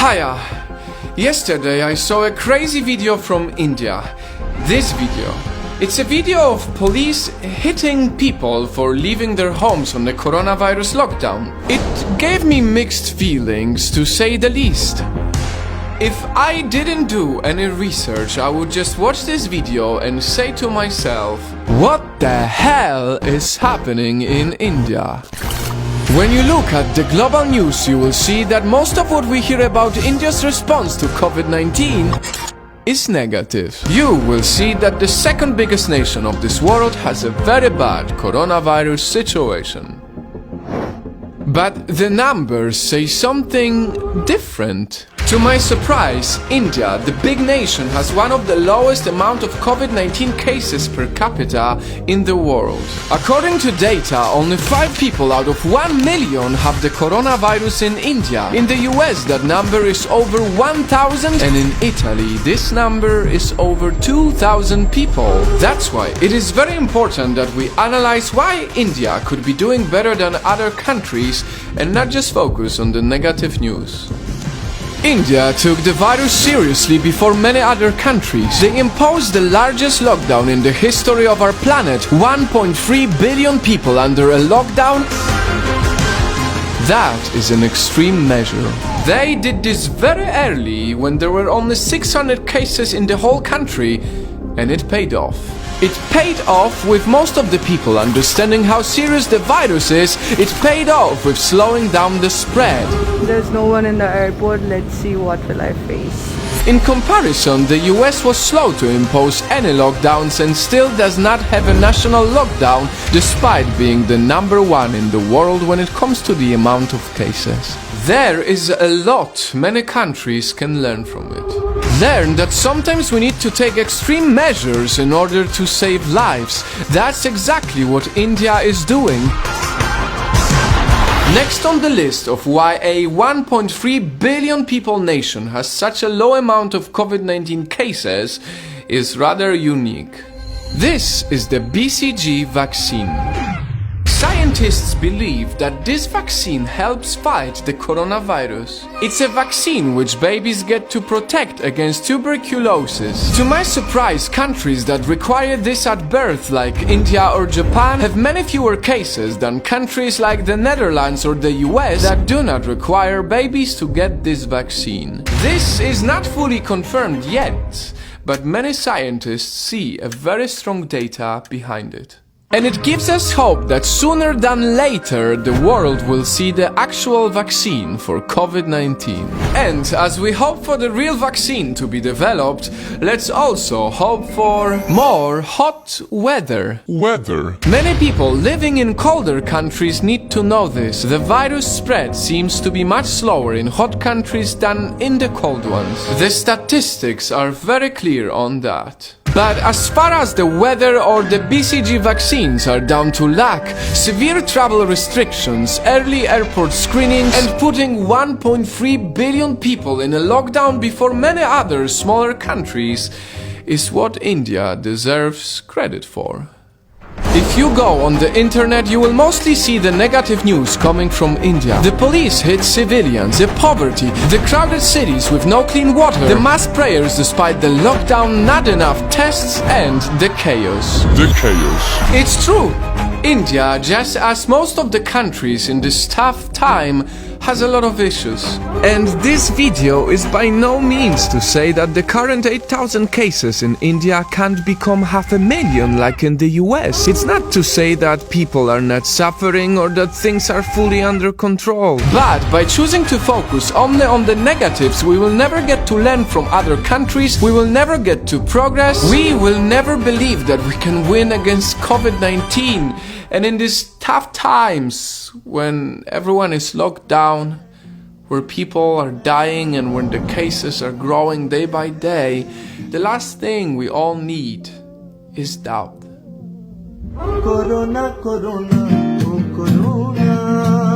Hiya! Yesterday I saw a crazy video from India. This video. It's a video of police hitting people for leaving their homes on the coronavirus lockdown. It gave me mixed feelings, to say the least. If I didn't do any research, I would just watch this video and say to myself, what the hell is happening in India? When you look at the global news, you will see that most of what we hear about India's response to COVID-19 is negative. You will see that the second biggest nation of this world has a very bad coronavirus situation. But the numbers say something different. To my surprise, India, the big nation, has one of the lowest amount of COVID-19 cases per capita in the world. According to data, only 5 people out of 1 million have the coronavirus in India. In the US, that number is over 1,000, and in Italy, this number is over 2,000 people. That's why it is very important that we analyze why India could be doing better than other countries and not just focus on the negative news. India took the virus seriously before many other countries. They imposed the largest lockdown in the history of our planet. 1.3 billion people under a lockdown. That is an extreme measure. They did this very early, when there were only 600 cases in the whole country, and it paid off. It paid off with most of the people understanding how serious the virus is. It paid off with slowing down the spread. There's no one in the airport, let's see what will I face. In comparison, the US was slow to impose any lockdowns and still does not have a national lockdown, despite being the #1 in the world when it comes to the amount of cases. There is a lot many countries can learn from it. Learn that sometimes we need to take extreme measures in order to save lives. That's exactly what India is doing. Next on the list of why a 1.3 billion people nation has such a low amount of COVID-19 cases is rather unique. This is the BCG vaccine. Scientists believe that this vaccine helps fight the coronavirus. It's a vaccine which babies get to protect against tuberculosis. To my surprise, countries that require this at birth, like India or Japan, have many fewer cases than countries like the Netherlands or the US that do not require babies to get this vaccine. This is not fully confirmed yet, but many scientists see a very strong data behind it. And it gives us hope that sooner than later the world will see the actual vaccine for COVID-19. And as we hope for the real vaccine to be developed, let's also hope for more hot weather. Many people living in colder countries need to know this. The virus spread seems to be much slower in hot countries than in the cold ones. The statistics are very clear on that. But as far as the weather or the BCG vaccines are down to luck, severe travel restrictions, early airport screenings, and putting 1.3 billion people in a lockdown before many other smaller countries is what India deserves credit for. If you go on the internet, you will mostly see the negative news coming from India. The police hit civilians, the poverty, the crowded cities with no clean water, the mass prayers despite the lockdown, not enough tests, and the chaos. It's true. India, just as most of the countries in this tough time, has a lot of issues. And this video is by no means to say that the current 8,000 cases in India can't become 500,000 like in the US. It's not to say that people are not suffering or that things are fully under control. But by choosing to focus only on the negatives, we will never get to learn from other countries, we will never get to progress, we will never believe that we can win against COVID-19. And in these tough times, when everyone is locked down, where people are dying and when the cases are growing day by day, the last thing we all need is doubt. Corona, corona, oh corona.